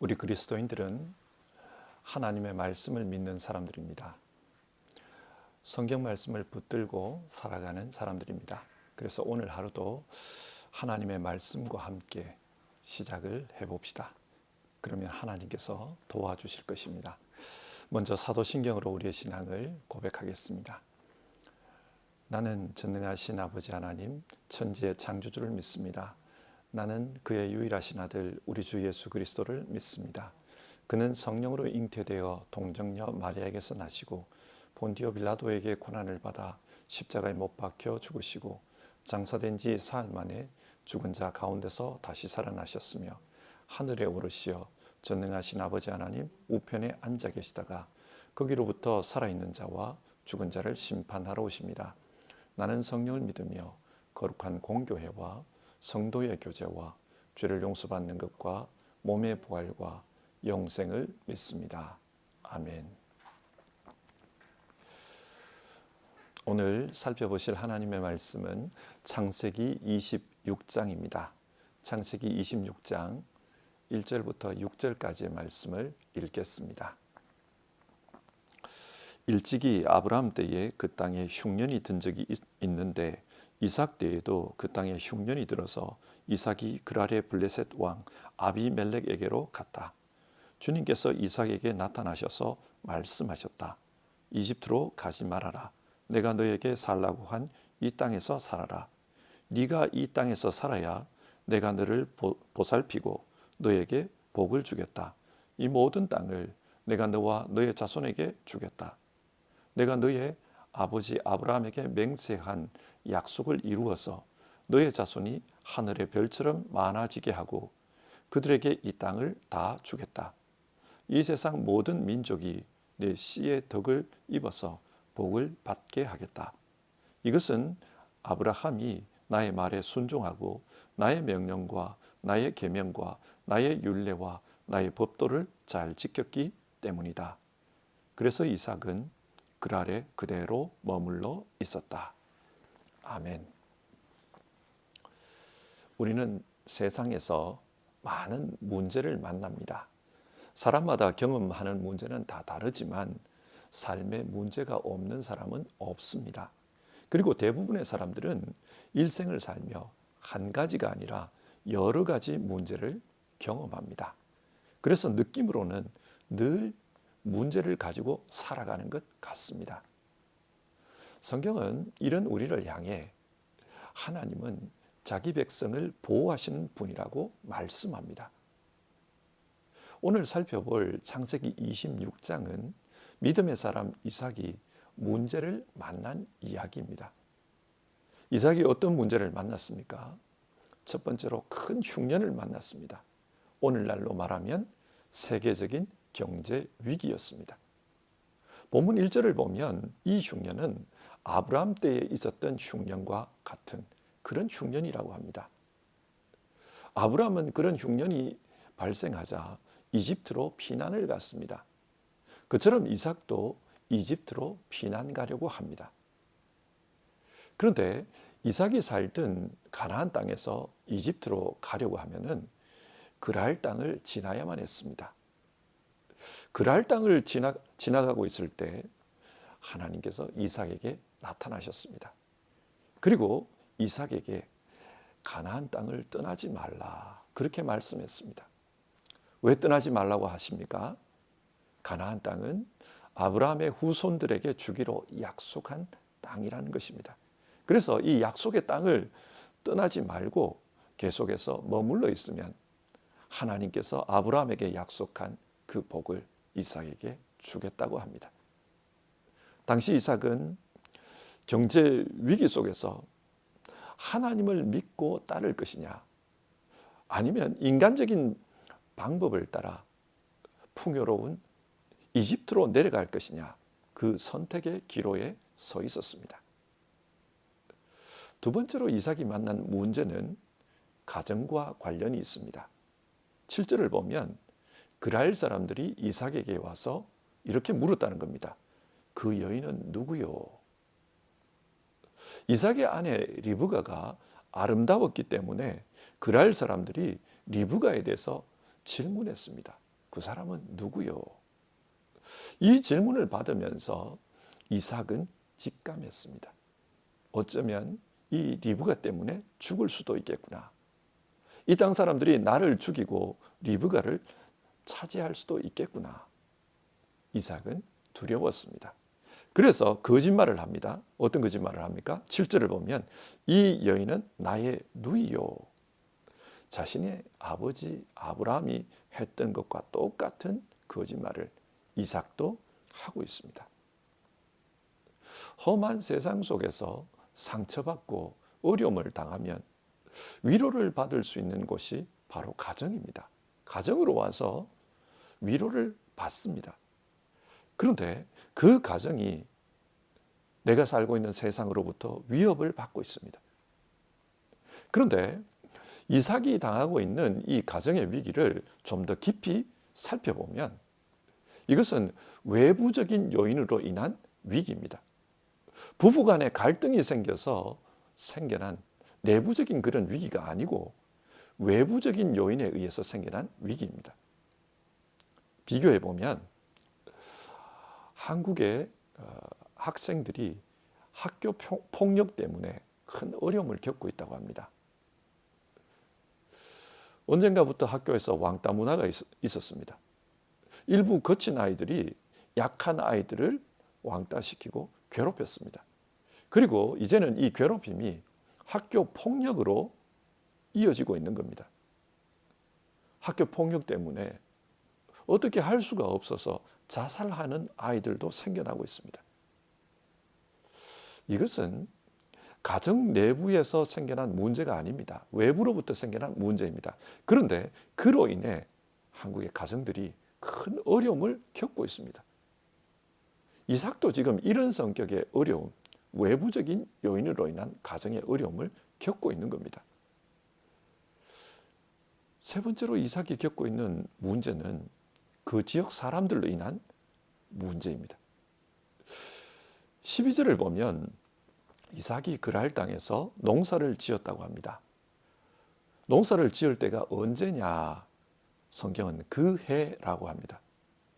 우리 그리스도인들은 하나님의 말씀을 믿는 사람들입니다. 성경 말씀을 붙들고 살아가는 사람들입니다. 그래서 오늘 하루도 하나님의 말씀과 함께 시작을 해봅시다. 그러면 하나님께서 도와주실 것입니다. 먼저 사도신경으로 우리의 신앙을 고백하겠습니다. 나는 전능하신 아버지 하나님, 천지의 창조주를 믿습니다. 나는 그의 유일하신 아들 우리 주 예수 그리스도를 믿습니다. 그는 성령으로 잉태되어 동정녀 마리아에게서 나시고 본디오 빌라도에게 고난을 받아 십자가에 못 박혀 죽으시고 장사된 지 사흘 만에 죽은 자 가운데서 다시 살아나셨으며 하늘에 오르시어 전능하신 아버지 하나님 우편에 앉아 계시다가 거기로부터 살아있는 자와 죽은 자를 심판하러 오십니다. 나는 성령을 믿으며 거룩한 공교회와 성도의 교제와 죄를 용서받는 것과 몸의 부활과 영생을 믿습니다. 아멘. 오늘 살펴보실 하나님의 말씀은 창세기 26장입니다. 창세기 26장 1절부터 6절까지의 말씀을 읽겠습니다. 일찍이 아브라함 때에 그 땅에 흉년이 든 적이 있는데 이삭 때에도 그 땅에 흉년이 들어서 이삭이 그랄의 블레셋 왕 아비멜렉에게로 갔다. 주님께서 이삭에게 나타나셔서 말씀하셨다. 이집트로 가지 말아라. 내가 너에게 살라고 한 이 땅에서 살아라. 네가 이 땅에서 살아야 내가 너를 보살피고 너에게 복을 주겠다. 이 모든 땅을 내가 너와 너의 자손에게 주겠다. 내가 너의 아버지 아브라함에게 맹세한 약속을 이루어서 너의 자손이 하늘의 별처럼 많아지게 하고 그들에게 이 땅을 다 주겠다. 이 세상 모든 민족이 내 씨의 덕을 입어서 복을 받게 하겠다. 이것은 아브라함이 나의 말에 순종하고 나의 명령과 나의 계명과 나의 율례와 나의 법도를 잘 지켰기 때문이다. 그래서 이삭은 그랄에 그대로 머물러 있었다. 아멘. 우리는 세상에서 많은 문제를 만납니다. 사람마다 경험하는 문제는 다 다르지만 삶에 문제가 없는 사람은 없습니다. 그리고 대부분의 사람들은 일생을 살며 한 가지가 아니라 여러 가지 문제를 경험합니다. 그래서 느낌으로는 늘 문제를 가지고 살아가는 것 같습니다. 성경은 이런 우리를 향해 하나님은 자기 백성을 보호하시는 분이라고 말씀합니다. 오늘 살펴볼 창세기 26장은 믿음의 사람 이삭이 문제를 만난 이야기입니다. 이삭이 어떤 문제를 만났습니까? 첫 번째로 큰 흉년을 만났습니다. 오늘날로 말하면 세계적인 경제 위기였습니다. 본문 1절을 보면 이 흉년은 아브라함 때에 있었던 흉년과 같은 그런 흉년이라고 합니다. 아브라함은 그런 흉년이 발생하자 이집트로 피난을 갔습니다. 그처럼 이삭도 이집트로 피난 가려고 합니다. 그런데 이삭이 살던 가나안 땅에서 이집트로 가려고 하면은 그랄 땅을 지나야만 했습니다. 그랄 땅을 지나가고 있을 때 하나님께서 이삭에게 나타나셨습니다. 그리고 이삭에게 가나안 땅을 떠나지 말라 그렇게 말씀했습니다. 왜 떠나지 말라고 하십니까? 가나안 땅은 아브라함의 후손들에게 주기로 약속한 땅이라는 것입니다. 그래서 이 약속의 땅을 떠나지 말고 계속해서 머물러 있으면 하나님께서 아브라함에게 약속한 그 복을 이삭에게 주겠다고 합니다. 당시 이삭은 경제 위기 속에서 하나님을 믿고 따를 것이냐 아니면 인간적인 방법을 따라 풍요로운 이집트로 내려갈 것이냐 그 선택의 기로에 서 있었습니다. 두 번째로 이삭이 만난 문제는 가정과 관련이 있습니다. 7절을 보면 그랄 사람들이 이삭에게 와서 이렇게 물었다는 겁니다. 그 여인은 누구요? 이삭의 아내 리브가가 아름다웠기 때문에 그랄 사람들이 리브가에 대해서 질문했습니다. 그 사람은 누구요? 이 질문을 받으면서 이삭은 직감했습니다. 어쩌면 이 리브가 때문에 죽을 수도 있겠구나. 이 땅 사람들이 나를 죽이고 리브가를 차지할 수도 있겠구나. 이삭은 두려웠습니다. 그래서 거짓말을 합니다. 어떤 거짓말을 합니까? 7절을 보면 이 여인은 나의 누이요. 자신의 아버지 아브라함이 했던 것과 똑같은 거짓말을 이삭도 하고 있습니다. 험한 세상 속에서 상처받고 어려움을 당하면 위로를 받을 수 있는 곳이 바로 가정입니다. 가정으로 와서 위로를 받습니다. 그런데 그 가정이 내가 살고 있는 세상으로부터 위협을 받고 있습니다. 그런데 이삭이 당하고 있는 이 가정의 위기를 좀 더 깊이 살펴보면 이것은 외부적인 요인으로 인한 위기입니다. 부부간에 갈등이 생겨서 생겨난 내부적인 그런 위기가 아니고 외부적인 요인에 의해서 생겨난 위기입니다. 비교해 보면 한국의 학생들이 학교 폭력 때문에 큰 어려움을 겪고 있다고 합니다. 언젠가부터 학교에서 왕따 문화가 있었습니다. 일부 거친 아이들이 약한 아이들을 왕따시키고 괴롭혔습니다. 그리고 이제는 이 괴롭힘이 학교 폭력으로 이어지고 있는 겁니다. 학교 폭력 때문에 어떻게 할 수가 없어서 자살하는 아이들도 생겨나고 있습니다. 이것은 가정 내부에서 생겨난 문제가 아닙니다. 외부로부터 생겨난 문제입니다. 그런데 그로 인해 한국의 가정들이 큰 어려움을 겪고 있습니다. 이삭도 지금 이런 성격의 어려움, 외부적인 요인으로 인한 가정의 어려움을 겪고 있는 겁니다. 세 번째로 이삭이 겪고 있는 문제는 그 지역 사람들로 인한 문제입니다. 12절을 보면 이삭이 그랄 땅에서 농사를 지었다고 합니다. 농사를 지을 때가 언제냐? 성경은 그 해라고 합니다.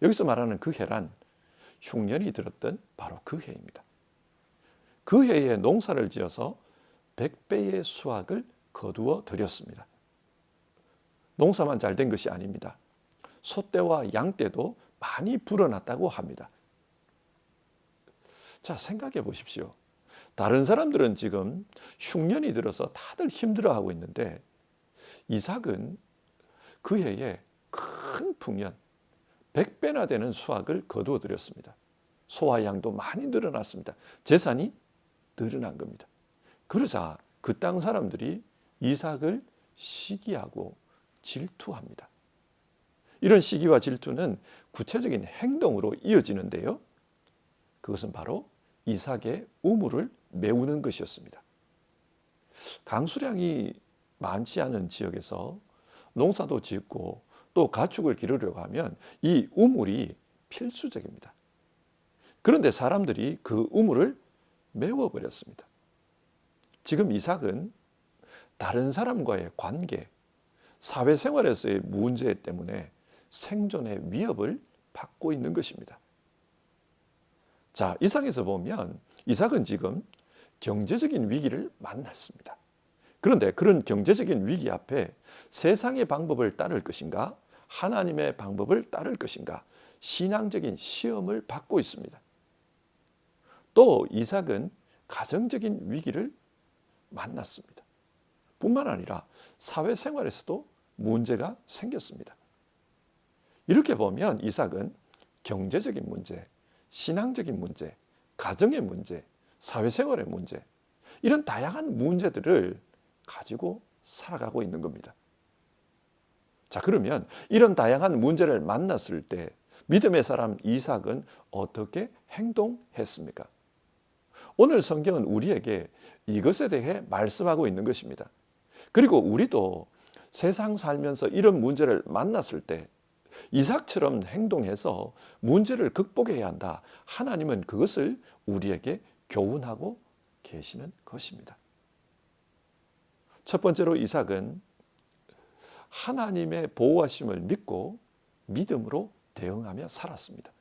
여기서 말하는 그 해란 흉년이 들었던 바로 그 해입니다. 그 해에 농사를 지어서 100배의 수확을 거두어 들였습니다. 농사만 잘 된 것이 아닙니다. 소떼와 양떼도 많이 불어났다고 합니다. 자, 생각해 보십시오. 다른 사람들은 지금 흉년이 들어서 다들 힘들어하고 있는데 이삭은 그 해에 큰 풍년, 100배나 되는 수확을 거두어 들였습니다. 소와 양도 많이 늘어났습니다. 재산이 늘어난 겁니다. 그러자 그 땅 사람들이 이삭을 시기하고 질투합니다. 이런 시기와 질투는 구체적인 행동으로 이어지는데요. 그것은 바로 이삭의 우물을 메우는 것이었습니다. 강수량이 많지 않은 지역에서 농사도 짓고 또 가축을 기르려고 하면 이 우물이 필수적입니다. 그런데 사람들이 그 우물을 메워버렸습니다. 지금 이삭은 다른 사람과의 관계, 사회생활에서의 문제 때문에 생존의 위협을 받고 있는 것입니다. 자, 이 상에서 보면 이삭은 지금 경제적인 위기를 만났습니다. 그런데 그런 경제적인 위기 앞에 세상의 방법을 따를 것인가, 하나님의 방법을 따를 것인가, 신앙적인 시험을 받고 있습니다. 또 이삭은 가정적인 위기를 만났습니다. 뿐만 아니라 사회생활에서도 문제가 생겼습니다. 이렇게 보면 이삭은 경제적인 문제, 신앙적인 문제, 가정의 문제, 사회생활의 문제, 이런 다양한 문제들을 가지고 살아가고 있는 겁니다. 자, 그러면 이런 다양한 문제를 만났을 때 믿음의 사람 이삭은 어떻게 행동했습니까? 오늘 성경은 우리에게 이것에 대해 말씀하고 있는 것입니다. 그리고 우리도 세상 살면서 이런 문제를 만났을 때 이삭처럼 행동해서 문제를 극복해야 한다. 하나님은 그것을 우리에게 교훈하고 계시는 것입니다. 첫 번째로 이삭은 하나님의 보호하심을 믿고 믿음으로 대응하며 살았습니다.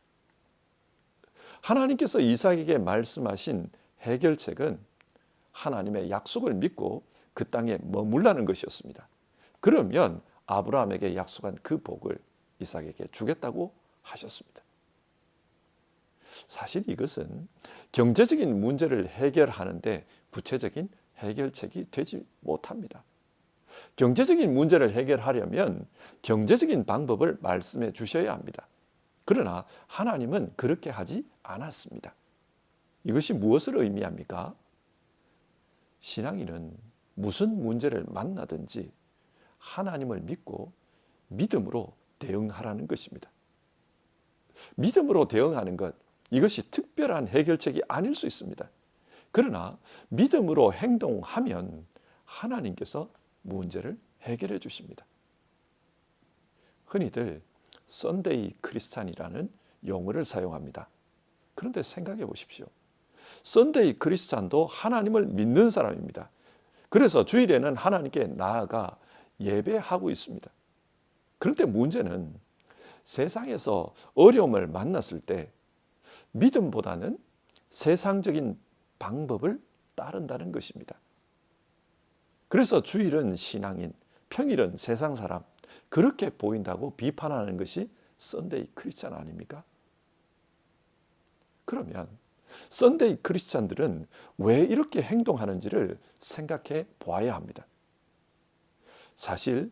하나님께서 이삭에게 말씀하신 해결책은 하나님의 약속을 믿고 그 땅에 머물라는 것이었습니다. 그러면 아브라함에게 약속한 그 복을 이삭에게 주겠다고 하셨습니다. 사실 이것은 경제적인 문제를 해결하는데 구체적인 해결책이 되지 못합니다. 경제적인 문제를 해결하려면 경제적인 방법을 말씀해 주셔야 합니다. 그러나 하나님은 그렇게 하지 않았습니다. 이것이 무엇을 의미합니까? 신앙인은 무슨 문제를 만나든지 하나님을 믿고 믿음으로 대응하라는 것입니다. 믿음으로 대응하는 것, 이것이 특별한 해결책이 아닐 수 있습니다. 그러나 믿음으로 행동하면 하나님께서 문제를 해결해 주십니다. 흔히들 썬데이 크리스찬이라는 용어를 사용합니다. 그런데 생각해 보십시오. 썬데이 크리스찬도 하나님을 믿는 사람입니다. 그래서 주일에는 하나님께 나아가 예배하고 있습니다. 그런데 문제는 세상에서 어려움을 만났을 때 믿음보다는 세상적인 방법을 따른다는 것입니다. 그래서 주일은 신앙인, 평일은 세상 사람, 그렇게 보인다고 비판하는 것이 썬데이 크리스찬 아닙니까? 그러면 썬데이 크리스찬들은 왜 이렇게 행동하는지를 생각해 보아야 합니다. 사실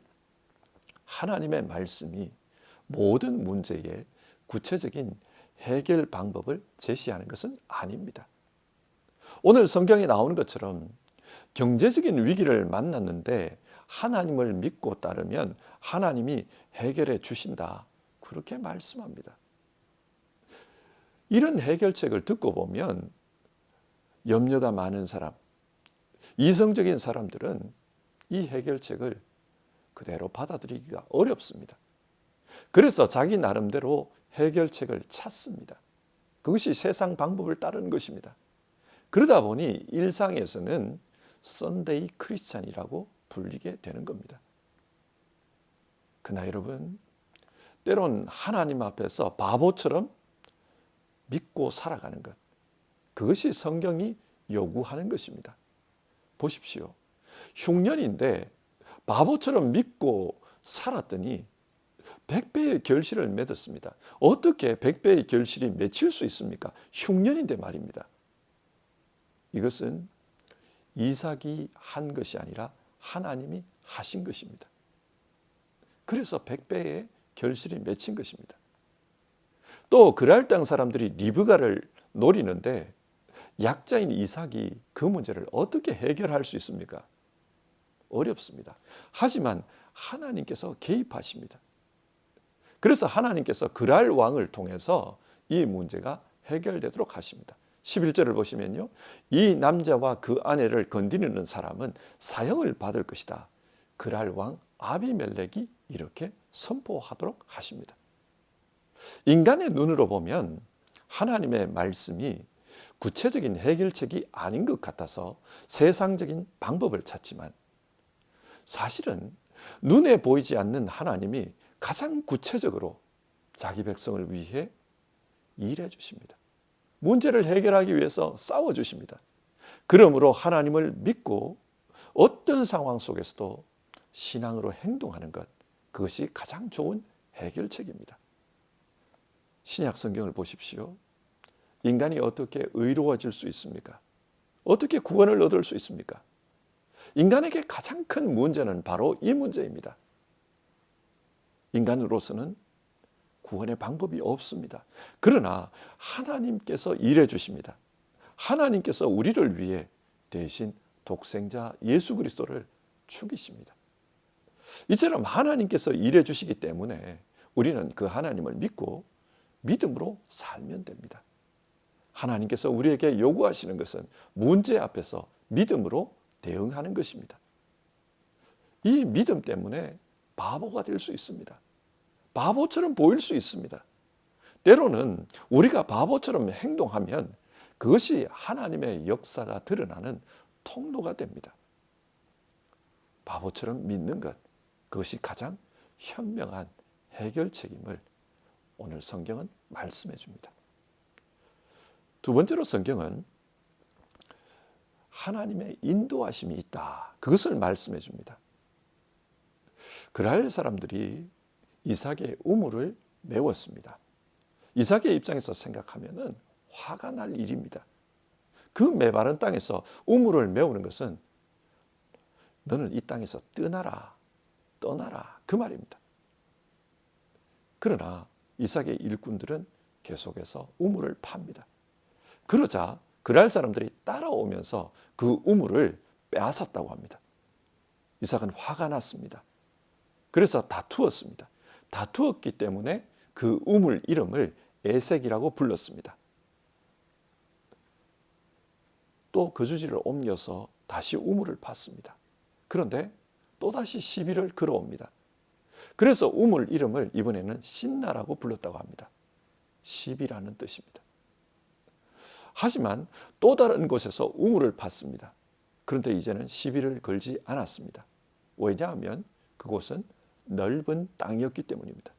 하나님의 말씀이 모든 문제의 구체적인 해결 방법을 제시하는 것은 아닙니다. 오늘 성경에 나오는 것처럼 경제적인 위기를 만났는데 하나님을 믿고 따르면 하나님이 해결해 주신다. 그렇게 말씀합니다. 이런 해결책을 듣고 보면 염려가 많은 사람, 이성적인 사람들은 이 해결책을 그대로 받아들이기가 어렵습니다. 그래서 자기 나름대로 해결책을 찾습니다. 그것이 세상 방법을 따르는 것입니다. 그러다 보니 일상에서는 썬데이 크리스찬이라고 불리게 되는 겁니다. 그러나 여러분, 때론 하나님 앞에서 바보처럼 믿고 살아가는 것, 그것이 성경이 요구하는 것입니다. 보십시오. 흉년인데 바보처럼 믿고 살았더니 100배의 결실을 맺었습니다. 어떻게 100배의 결실이 맺힐 수 있습니까? 흉년인데 말입니다. 이것은 이삭이 한 것이 아니라 하나님이 하신 것입니다. 그래서 100배의 결실이 맺힌 것입니다. 또 그랄 땅 사람들이 리브가를 노리는데 약자인 이삭이 그 문제를 어떻게 해결할 수 있습니까? 어렵습니다. 하지만 하나님께서 개입하십니다. 그래서 하나님께서 그랄 왕을 통해서 이 문제가 해결되도록 하십니다. 11절을 보시면요. 이 남자와 그 아내를 건드리는 사람은 사형을 받을 것이다. 그랄 왕 아비멜렉이 이렇게 선포하도록 하십니다. 인간의 눈으로 보면 하나님의 말씀이 구체적인 해결책이 아닌 것 같아서 세상적인 방법을 찾지만 사실은 눈에 보이지 않는 하나님이 가장 구체적으로 자기 백성을 위해 일해 주십니다. 문제를 해결하기 위해서 싸워 주십니다. 그러므로 하나님을 믿고 어떤 상황 속에서도 신앙으로 행동하는 것, 그것이 가장 좋은 해결책입니다. 신약 성경을 보십시오. 인간이 어떻게 의로워질 수 있습니까? 어떻게 구원을 얻을 수 있습니까? 인간에게 가장 큰 문제는 바로 이 문제입니다. 인간으로서는 구원의 방법이 없습니다. 그러나 하나님께서 일해 주십니다. 하나님께서 우리를 위해 대신 독생자 예수 그리스도를 죽이십니다. 이처럼 하나님께서 일해 주시기 때문에 우리는 그 하나님을 믿고 믿음으로 살면 됩니다. 하나님께서 우리에게 요구하시는 것은 문제 앞에서 믿음으로 대응하는 것입니다. 이 믿음 때문에 바보가 될 수 있습니다. 바보처럼 보일 수 있습니다. 때로는 우리가 바보처럼 행동하면 그것이 하나님의 역사가 드러나는 통로가 됩니다. 바보처럼 믿는 것, 그것이 가장 현명한 해결 책임을 오늘 성경은 말씀해 줍니다. 두 번째로 성경은 하나님의 인도하심이 있다. 그것을 말씀해 줍니다. 그랄 사람들이 이삭의 우물을 메웠습니다. 이삭의 입장에서 생각하면은 화가 날 일입니다. 그 메마른 땅에서 우물을 메우는 것은 너는 이 땅에서 떠나라 그 말입니다. 그러나 이삭의 일꾼들은 계속해서 우물을 팝니다. 그러자 그랄 사람들이 따라오면서 그 우물을 빼앗았다고 합니다. 이삭은 화가 났습니다. 그래서 다투었습니다. 다투었기 때문에 그 우물 이름을 에색이라고 불렀습니다. 또 거주지를 옮겨서 다시 우물을 팠습니다. 그런데 또다시 시비를 걸어옵니다. 그래서 우물 이름을 이번에는 신나라고 불렀다고 합니다. 시비라는 뜻입니다. 하지만 또 다른 곳에서 우물을 팠습니다. 그런데 이제는 시비를 걸지 않았습니다. 왜냐하면 그곳은 넓은 땅이었기 때문입니다.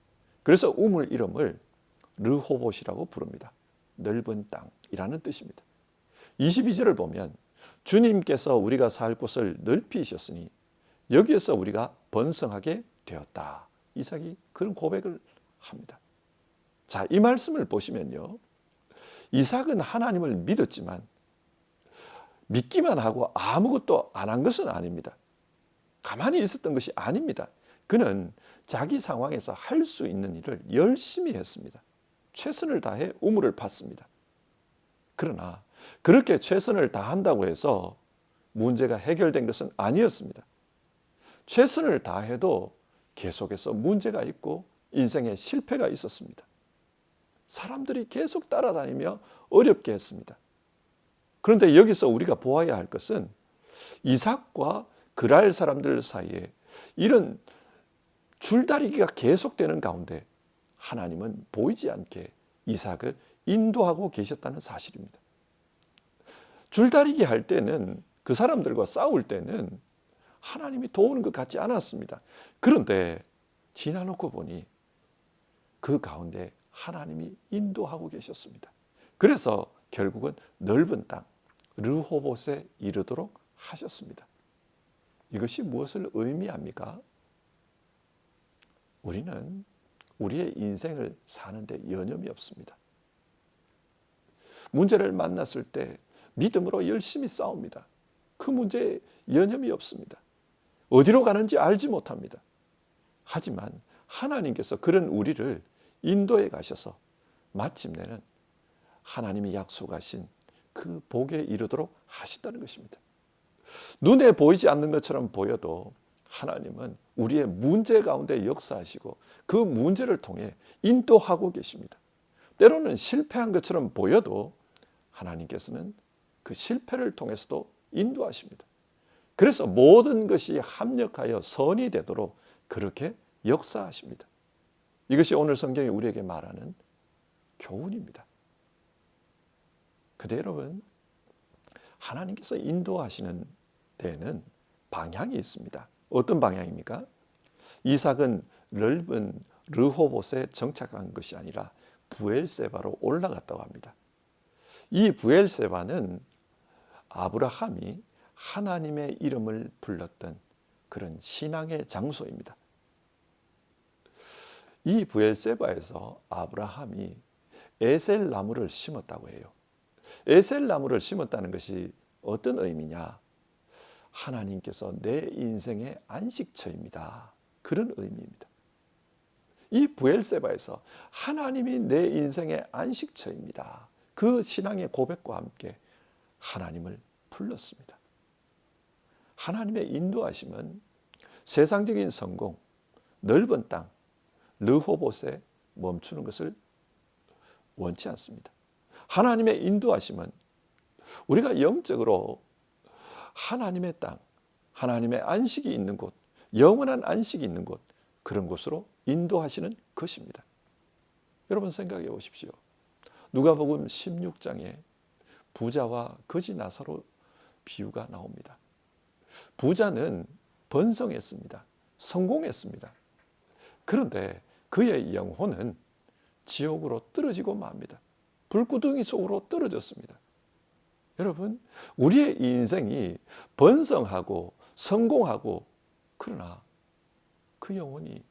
그래서 우물 이름을 르호봇이라고 부릅니다. 넓은 땅이라는 뜻입니다. 22절을 보면 주님께서 우리가 살 곳을 넓히셨으니 여기에서 우리가 번성하게 되었다. 이삭이 그런 고백을 합니다. 자, 이 말씀을 보시면요. 이삭은 하나님을 믿었지만 믿기만 하고 아무것도 안 한 것은 아닙니다. 가만히 있었던 것이 아닙니다. 그는 자기 상황에서 할 수 있는 일을 열심히 했습니다. 최선을 다해 우물을 팠습니다. 그러나 그렇게 최선을 다한다고 해서 문제가 해결된 것은 아니었습니다. 최선을 다해도 계속해서 문제가 있고 인생에 실패가 있었습니다. 사람들이 계속 따라다니며 어렵게 했습니다. 그런데 여기서 우리가 보아야 할 것은 이삭과 그랄 사람들 사이에 이런 줄다리기가 계속되는 가운데 하나님은 보이지 않게 이삭을 인도하고 계셨다는 사실입니다. 줄다리기 할 때는 그 사람들과 싸울 때는 하나님이 도우는 것 같지 않았습니다. 그런데 지나놓고 보니 그 가운데 하나님이 인도하고 계셨습니다. 그래서 결국은 넓은 땅 르호봇에 이르도록 하셨습니다. 이것이 무엇을 의미합니까? 우리는 우리의 인생을 사는데 여념이 없습니다. 문제를 만났을 때 믿음으로 열심히 싸웁니다. 그 문제에 여념이 없습니다. 어디로 가는지 알지 못합니다. 하지만 하나님께서 그런 우리를 인도해 가셔서 마침내는 하나님이 약속하신 그 복에 이르도록 하신다는 것입니다. 눈에 보이지 않는 것처럼 보여도 하나님은 우리의 문제 가운데 역사하시고 그 문제를 통해 인도하고 계십니다. 때로는 실패한 것처럼 보여도 하나님께서는 그 실패를 통해서도 인도하십니다. 그래서 모든 것이 합력하여 선이 되도록 그렇게 역사하십니다. 이것이 오늘 성경이 우리에게 말하는 교훈입니다. 그런데 여러분, 하나님께서 인도하시는 데에는 방향이 있습니다. 어떤 방향입니까? 이삭은 넓은 르호봇에 정착한 것이 아니라 브엘세바로 올라갔다고 합니다. 이 브엘세바는 아브라함이 하나님의 이름을 불렀던 그런 신앙의 장소입니다. 이 브엘세바에서 아브라함이 에셀 나무를 심었다고 해요. 에셀 나무를 심었다는 것이 어떤 의미냐? 하나님께서 내 인생의 안식처입니다. 그런 의미입니다. 이 브엘세바에서 하나님이 내 인생의 안식처입니다. 그 신앙의 고백과 함께 하나님을 불렀습니다. 하나님의 인도하심은 세상적인 성공, 넓은 땅, 르호봇에 멈추는 것을 원치 않습니다. 하나님의 인도하심은 우리가 영적으로 하나님의 땅, 하나님의 안식이 있는 곳, 영원한 안식이 있는 곳, 그런 곳으로 인도하시는 것입니다. 여러분 생각해 보십시오. 누가복음 16장에 부자와 거지 나사로 비유가 나옵니다. 부자는 번성했습니다. 성공했습니다. 그런데 그의 영혼은 지옥으로 떨어지고 맙니다. 불구덩이 속으로 떨어졌습니다. 여러분, 우리의 인생이 번성하고 성공하고 그러나 그 영혼이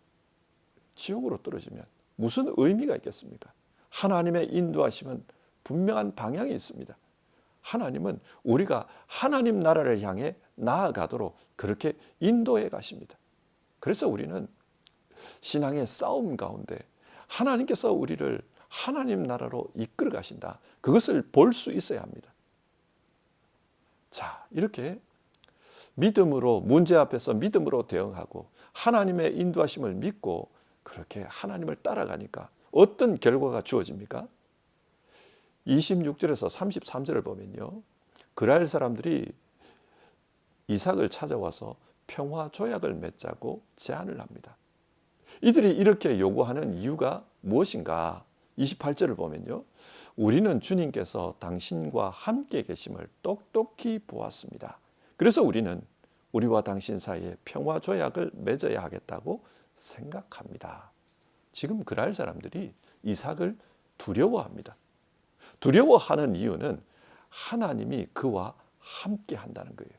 지옥으로 떨어지면 무슨 의미가 있겠습니까? 하나님의 인도하심은 분명한 방향이 있습니다. 하나님은 우리가 하나님 나라를 향해 나아가도록 그렇게 인도해 가십니다. 그래서 우리는 신앙의 싸움 가운데 하나님께서 우리를 하나님 나라로 이끌어 가신다. 그것을 볼 수 있어야 합니다. 자, 이렇게 믿음으로 문제 앞에서 믿음으로 대응하고 하나님의 인도하심을 믿고 그렇게 하나님을 따라가니까 어떤 결과가 주어집니까? 26절에서 33절을 보면요. 그랄 사람들이 이삭을 찾아와서 평화 조약을 맺자고 제안을 합니다. 이들이 이렇게 요구하는 이유가 무엇인가? 28절을 보면요. 우리는 주님께서 당신과 함께 계심을 똑똑히 보았습니다. 그래서 우리는 우리와 당신 사이에 평화 조약을 맺어야 하겠다고 생각합니다. 지금 그랄 사람들이 이삭을 두려워합니다. 두려워하는 이유는 하나님이 그와 함께 한다는 거예요.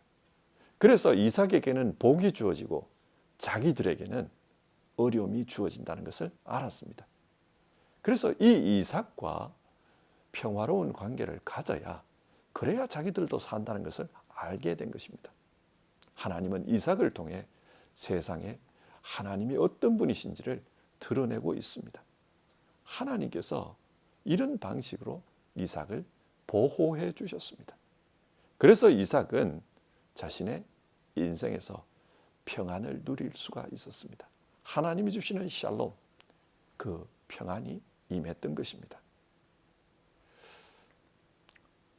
그래서 이삭에게는 복이 주어지고 자기들에게는 어려움이 주어진다는 것을 알았습니다. 그래서 이 이삭과 평화로운 관계를 가져야 그래야 자기들도 산다는 것을 알게 된 것입니다. 하나님은 이삭을 통해 세상에 하나님이 어떤 분이신지를 드러내고 있습니다. 하나님께서 이런 방식으로 이삭을 보호해 주셨습니다. 그래서 이삭은 자신의 인생에서 평안을 누릴 수가 있었습니다. 하나님이 주시는 샬롬, 그 평안이 임했던 것입니다.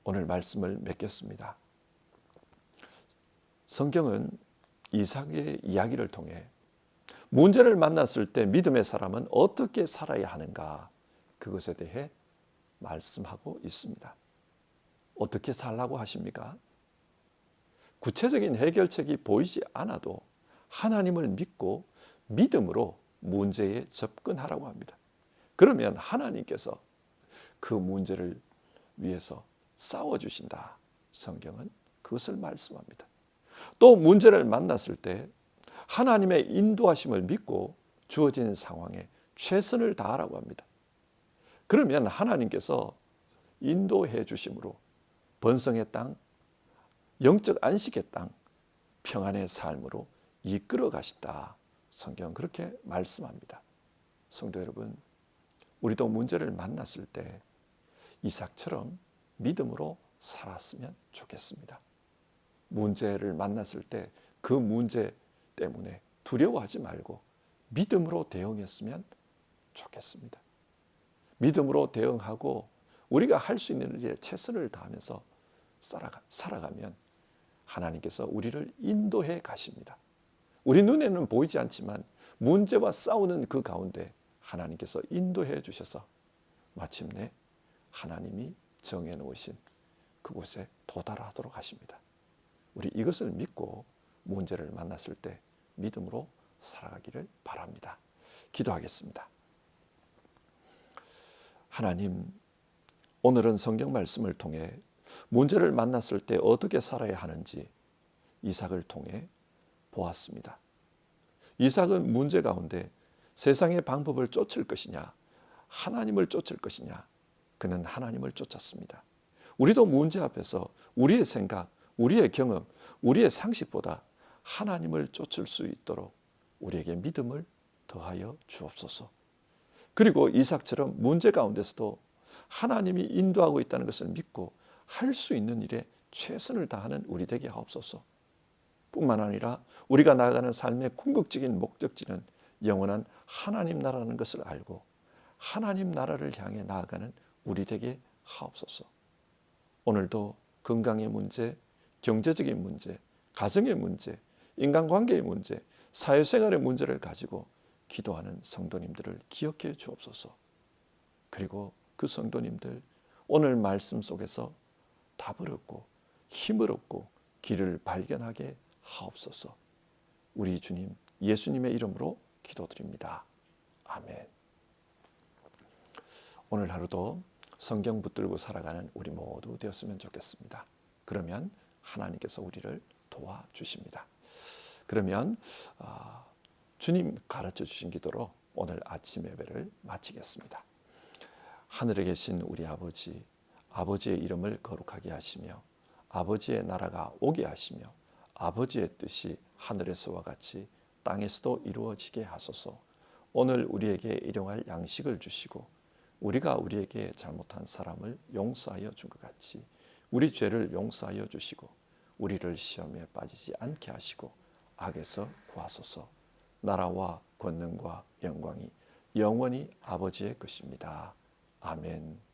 오늘 말씀을 맺겠습니다. 성경은 이삭의 이야기를 통해 문제를 만났을 때 믿음의 사람은 어떻게 살아야 하는가, 그것에 대해 말씀하고 있습니다. 어떻게 살라고 하십니까? 구체적인 해결책이 보이지 않아도 하나님을 믿고 믿음으로 문제에 접근하라고 합니다. 그러면 하나님께서 그 문제를 위해서 싸워주신다. 성경은 그것을 말씀합니다. 또 문제를 만났을 때 하나님의 인도하심을 믿고 주어진 상황에 최선을 다하라고 합니다. 그러면 하나님께서 인도해 주심으로 번성의 땅, 영적 안식의 땅, 평안의 삶으로 이끌어 가신다. 성경은 그렇게 말씀합니다. 성도 여러분, 우리도 문제를 만났을 때 이삭처럼 믿음으로 살았으면 좋겠습니다. 문제를 만났을 때 그 문제 때문에 두려워하지 말고 믿음으로 대응했으면 좋겠습니다. 믿음으로 대응하고 우리가 할 수 있는 일에 최선을 다하면서 살아가면 하나님께서 우리를 인도해 가십니다. 우리 눈에는 보이지 않지만 문제와 싸우는 그 가운데 하나님께서 인도해 주셔서 마침내 하나님이 정해 놓으신 그곳에 도달하도록 하십니다. 우리 이것을 믿고 문제를 만났을 때 믿음으로 살아가기를 바랍니다. 기도하겠습니다. 하나님, 오늘은 성경 말씀을 통해 문제를 만났을 때 어떻게 살아야 하는지 이삭을 통해 보았습니다. 이삭은 문제 가운데 세상의 방법을 쫓을 것이냐, 하나님을 쫓을 것이냐, 그는 하나님을 쫓았습니다. 우리도 문제 앞에서 우리의 생각, 우리의 경험, 우리의 상식보다 하나님을 쫓을 수 있도록 우리에게 믿음을 더하여 주옵소서. 그리고 이삭처럼 문제 가운데서도 하나님이 인도하고 있다는 것을 믿고 할 수 있는 일에 최선을 다하는 우리 되게 하옵소서. 뿐만 아니라 우리가 나아가는 삶의 궁극적인 목적지는 영원한 하나님 나라는 것을 알고 하나님 나라를 향해 나아가는 우리 되게 하옵소서. 오늘도 건강의 문제, 경제적인 문제, 가정의 문제, 인간관계의 문제, 사회생활의 문제를 가지고 기도하는 성도님들을 기억해 주옵소서. 그리고 그 성도님들 오늘 말씀 속에서 답을 얻고 힘을 얻고 길을 발견하게 하옵소서. 우리 주님 예수님의 이름으로 기도드립니다. 아멘. 오늘 하루도 성경 붙들고 살아가는 우리 모두 되었으면 좋겠습니다. 그러면 하나님께서 우리를 도와주십니다. 그러면 주님 가르쳐 주신 기도로 오늘 아침 예배를 마치겠습니다. 하늘에 계신 우리 아버지, 아버지의 이름을 거룩하게 하시며 아버지의 나라가 오게 하시며 아버지의 뜻이 하늘에서와 같이 땅에서도 이루어지게 하소서. 오늘 우리에게 일용할 양식을 주시고 우리가 우리에게 잘못한 사람을 용서하여 준 것 같이 우리 죄를 용서하여 주시고 우리를 시험에 빠지지 않게 하시고 악에서 구하소서. 나라와 권능과 영광이 영원히 아버지의 것입니다. 아멘.